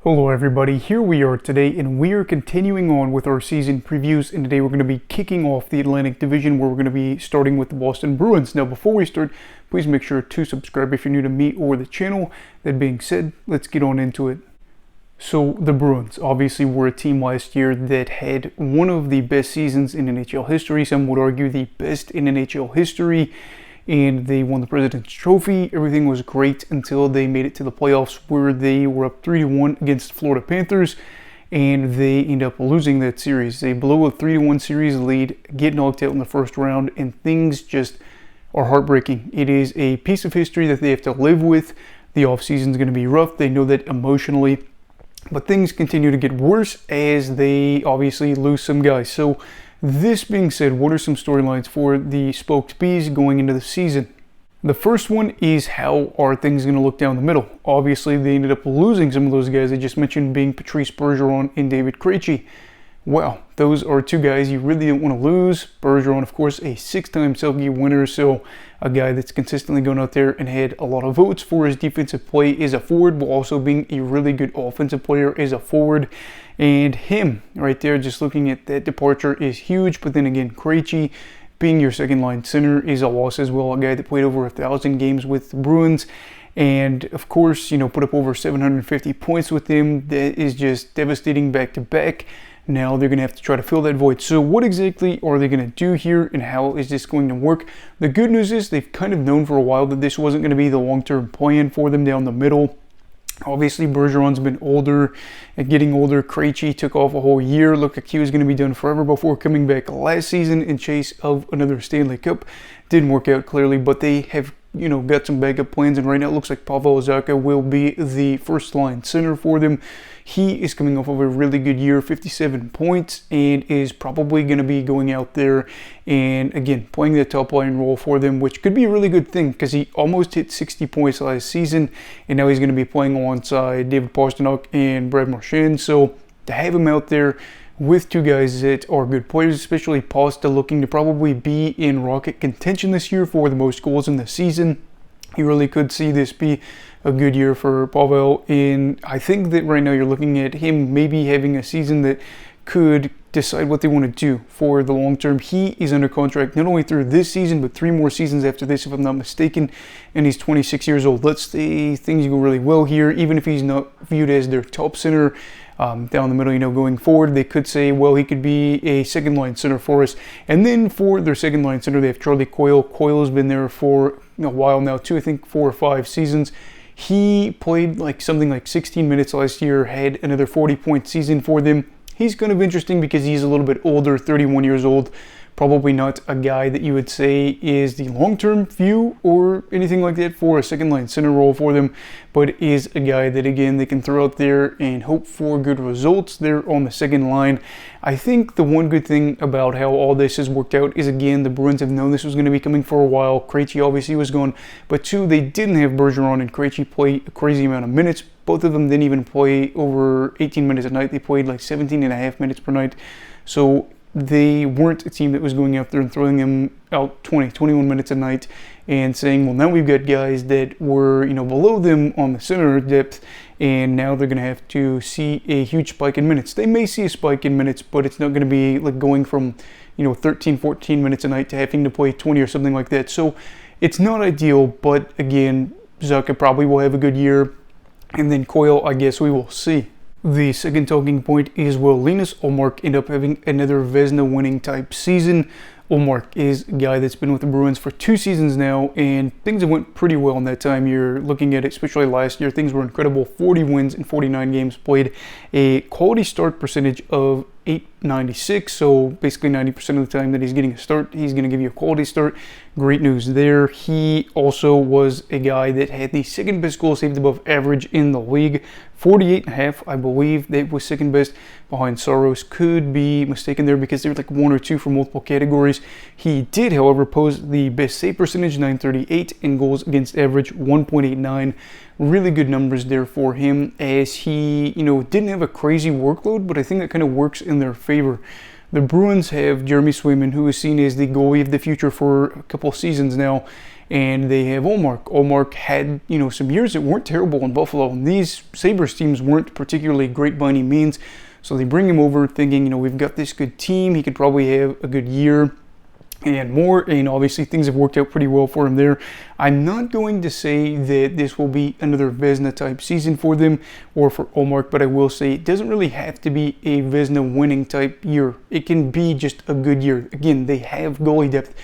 Hello everybody, here we are today and we are continuing on with our season previews, and today we're going to be kicking off the Atlantic Division where we're going to be starting with the Boston Bruins. Now before we start, please make sure to subscribe if you're new to me or the channel. That being said, let's get on into it. So the Bruins obviously were a team last year that had one of the best seasons in NHL history, some would argue the best in NHL history. And they won the President's Trophy. Everything was great until they made it to the playoffs where they were up 3-1 against the Florida Panthers, and they end up losing that series. They blow a 3-1 series lead, get knocked out in the first round, and things just are heartbreaking. It is a piece of history that they have to live with. The offseason is going to be rough. They know that emotionally, but things continue to get worse as they obviously lose some guys. So this being said, what are some storylines for the Spoked Bees going into the season? The first one is, how are things going to look down the middle? Obviously, they ended up losing some of those guys I just mentioned, being Patrice Bergeron and David Krejci. Wow, those are two guys you really don't want to lose. Bergeron, of course, a 6-time Selke winner, so a guy that's consistently going out there and had a lot of votes for his defensive play as a forward, while also being a really good offensive player as a forward. And him right there, just looking at that departure, is huge. But then again, Krejci being your second line center is a loss as well. A guy that played over 1,000 games with the Bruins, and of course, put up over 750 points with them. That is just devastating back to back. Now they're going to have to try to fill that void. So what exactly are they going to do here, and how is this going to work? The good news is they've kind of known for a while that this wasn't going to be the long-term plan for them down the middle. Obviously, Bergeron's been older and getting older. Krejci took off a whole year. Looked like he was going to be done forever before coming back last season in chase of another Stanley Cup. Didn't work out clearly, but they have got some backup plans, and right now it looks like Pavel Zacha will be the first line center for them. He is coming off of a really good year, 57 points, and is probably going to be going out there and again playing the top line role for them, which could be a really good thing because he almost hit 60 points last season, and now he's going to be playing alongside David Pastrnak and Brad Marchand. So to have him out there with two guys that are good players, especially Pasta looking to probably be in Rocket contention this year for the most goals in the season. You really could see this be a good year for Pavel, and I think that right now you're looking at him maybe having a season that could decide what they want to do for the long term. He is under contract not only through this season, but 3 more seasons after this, if I'm not mistaken, and he's 26 years old. Let's say things go really well here, even if he's not viewed as their top center down the middle, going forward, they could say, well, he could be a second line center for us. And then for their second line center, they have Charlie Coyle. Coyle has been there for a while now too, I think 4 or 5 seasons. He played something like 16 minutes last year, had another 40-point season for them. He's kind of interesting because he's a little bit older, 31 years old. Probably not a guy that you would say is the long-term view or anything like that for a second-line center role for them, but is a guy that, again, they can throw out there and hope for good results there on the second line. I think the one good thing about how all this has worked out is, again, the Bruins have known this was going to be coming for a while. Krejci obviously was gone, but 2, they didn't have Bergeron and Krejci play a crazy amount of minutes. Both of them didn't even play over 18 minutes a night. They played 17 and a half minutes per night. So they weren't a team that was going out there and throwing them out 20, 21 minutes a night and saying, well, now we've got guys that were, below them on the center depth, and now they're going to have to see a huge spike in minutes. They may see a spike in minutes, but it's not going to be going from, 13, 14 minutes a night to having to play 20 or something like that. So it's not ideal, but again, Zacha probably will have a good year, and then Coyle, I guess we will see. The second talking point is, will Linus Ullmark end up having another Vezina winning type season? Ullmark is a guy that's been with the Bruins for 2 seasons now, and things have went pretty well in that time. You're looking at it, especially last year, things were incredible. 40 wins in 49 games played, a quality start percentage of .896, so basically 90% of the time that he's getting a start, he's going to give you a quality start. Great news there. He also was a guy that had the second best goal saved above average in the league, 48.5, I believe. That was second best behind Saros. Could be mistaken there because they were 1 or 2 for multiple categories. He did, however, post the best save percentage, 938, and goals against average, 1.89. Really good numbers there for him, as he, didn't have a crazy workload, but I think that kind of works in their favor. The Bruins have Jeremy Swayman, who is seen as the goalie of the future for a couple of seasons now, and they have Ullmark. Ullmark had, some years that weren't terrible in Buffalo, and these Sabres teams weren't particularly great by any means. So they bring him over thinking, we've got this good team. He could probably have a good year and more, and obviously things have worked out pretty well for him there. I'm not going to say that this will be another Vezina type season for them or for Ullmark, but I will say it doesn't really have to be a Vezina winning type year. It can be just a good year. Again, they have goalie depth.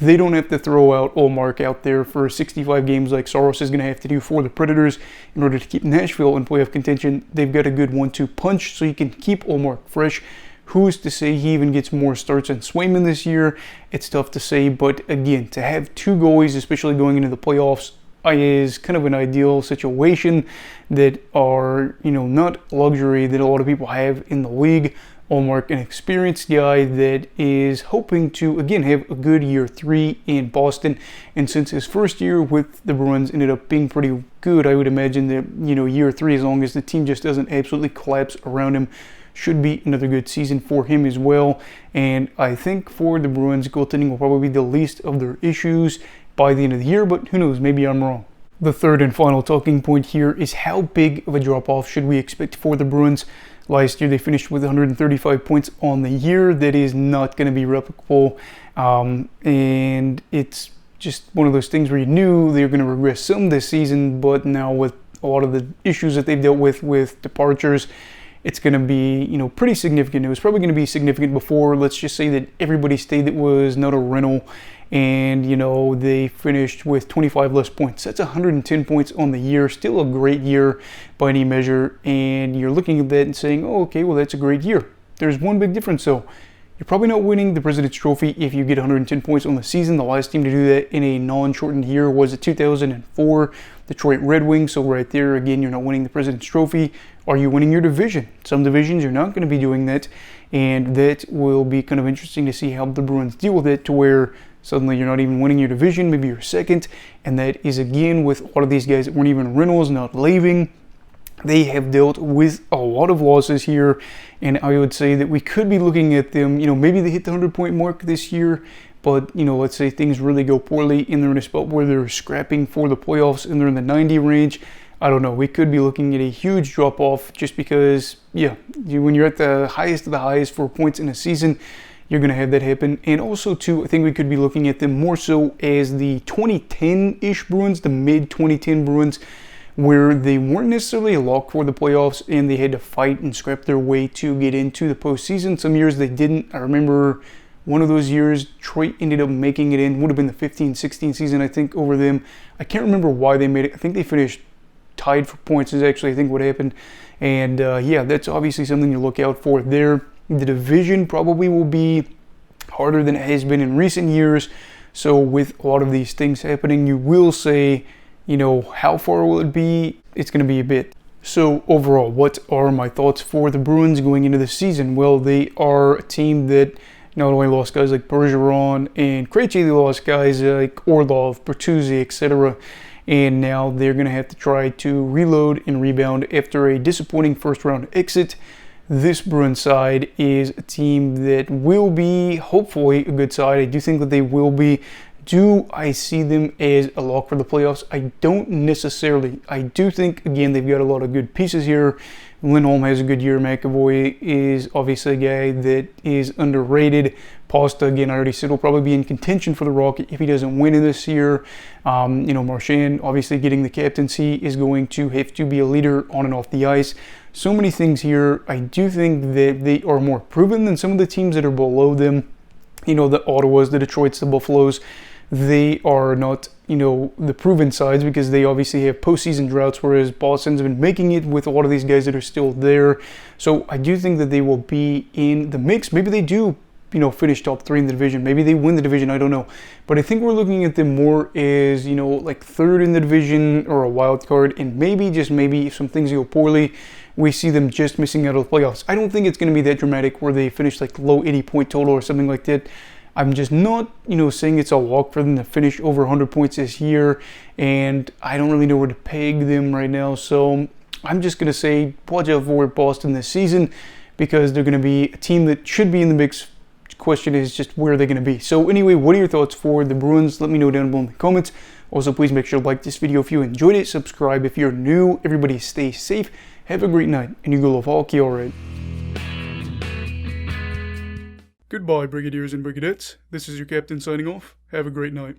They don't have to throw out Ullmark out there for 65 games like Saros is going to have to do for the Predators in order to keep Nashville in playoff contention. They've got a good 1-2 punch, so you can keep Ullmark fresh. Who's to say he even gets more starts than Swayman this year? It's tough to say, but again, to have two goalies, especially going into the playoffs, is kind of an ideal situation that are, not luxury that a lot of people have in the league. Ullmark, an experienced guy that is hoping to, again, have a good year 3 in Boston. And since his first year with the Bruins ended up being pretty good, I would imagine that, year 3, as long as the team just doesn't absolutely collapse around him, should be another good season for him as well. And I think for the Bruins, goaltending will probably be the least of their issues by the end of the year, but who knows, maybe I'm wrong. The third and final talking point here is how big of a drop-off should we expect for the Bruins? Last year they finished with 135 points on the year. That is not going to be replicable, and it's just one of those things where you knew they were going to regress some this season, but now with a lot of the issues that they've dealt with departures, it's going to be, pretty significant. It was probably going to be significant before. Let's just say that everybody stayed that was not a rental, and, they finished with 25 less points. That's 110 points on the year. Still a great year by any measure, and you're looking at that and saying, oh, okay, well, that's a great year. There's one big difference, though. You're probably not winning the President's Trophy if you get 110 points on the season. The last team to do that in a non-shortened year was the 2004 Detroit Red Wings. So right there, again, you're not winning the President's Trophy. Are you winning your division? Some divisions you're not going to be doing that, and that will be kind of interesting to see how the Bruins deal with it, to where suddenly you're not even winning your division, maybe you're second, and that is, again, with a lot of these guys that weren't even rentals, not leaving. They have dealt with a lot of losses here, and I would say that we could be looking at them, maybe they hit the 100-point mark this year, but, let's say things really go poorly and they're in a spot where they're scrapping for the playoffs and they're in the 90 range. I don't know. We could be looking at a huge drop-off just because, when you're at the highest of the highs for points in a season, you're going to have that happen. And also, too, I think we could be looking at them more so as the 2010-ish Bruins, the mid-2010 Bruins, where they weren't necessarily a lock for the playoffs and they had to fight and scrap their way to get into the postseason. Some years they didn't. I remember one of those years, Detroit ended up making it in. Would have been the 15-16 season, I think, over them. I can't remember why they made it. I think they finished tied for points is actually, I think, what happened. And, that's obviously something to look out for there. The division probably will be harder than it has been in recent years. So with a lot of these things happening, you will say, how far will it be? It's going to be a bit. So overall, what are my thoughts for the Bruins going into the season? Well, they are a team that not only lost guys like Bergeron and Krejci, they lost guys like Orlov, Bertuzzi, etc. And now they're going to have to try to reload and rebound after a disappointing first-round exit. This Bruins side is a team that will be, hopefully, a good side. I do think that they will be. Do I see them as a lock for the playoffs? I don't necessarily. I do think, again, they've got a lot of good pieces here. Lindholm has a good year. McAvoy is obviously a guy that is underrated. Pasta, again, I already said, will probably be in contention for the Rocket if he doesn't win in this year. Marchand, obviously getting the captaincy, is going to have to be a leader on and off the ice. So many things here. I do think that they are more proven than some of the teams that are below them. The Ottawas, the Detroits, the Buffaloes. They are not, the proven sides because they obviously have postseason droughts, whereas Boston's been making it with a lot of these guys that are still there. So I do think that they will be in the mix. Maybe they do, finish top 3 in the division. Maybe they win the division. I don't know. But I think we're looking at them more as, like 3rd in the division or a wild card. And maybe, just maybe, if some things go poorly, we see them just missing out on the playoffs. I don't think it's going to be that dramatic where they finish like low 80-point total or something like that. I'm just not, saying it's a walk for them to finish over 100 points this year, and I don't really know where to peg them right now. So I'm just going to say watch out for Boston this season because they're going to be a team that should be in the mix question is just where are they going to be. So anyway, what are your thoughts for the Bruins? Let me know down below in the comments. Also, please make sure to like this video if you enjoyed it. Subscribe if you're new. Everybody stay safe. Have a great night, and you go love hockey, alright. Goodbye, Brigadiers and Brigadettes. This is your captain signing off. Have a great night.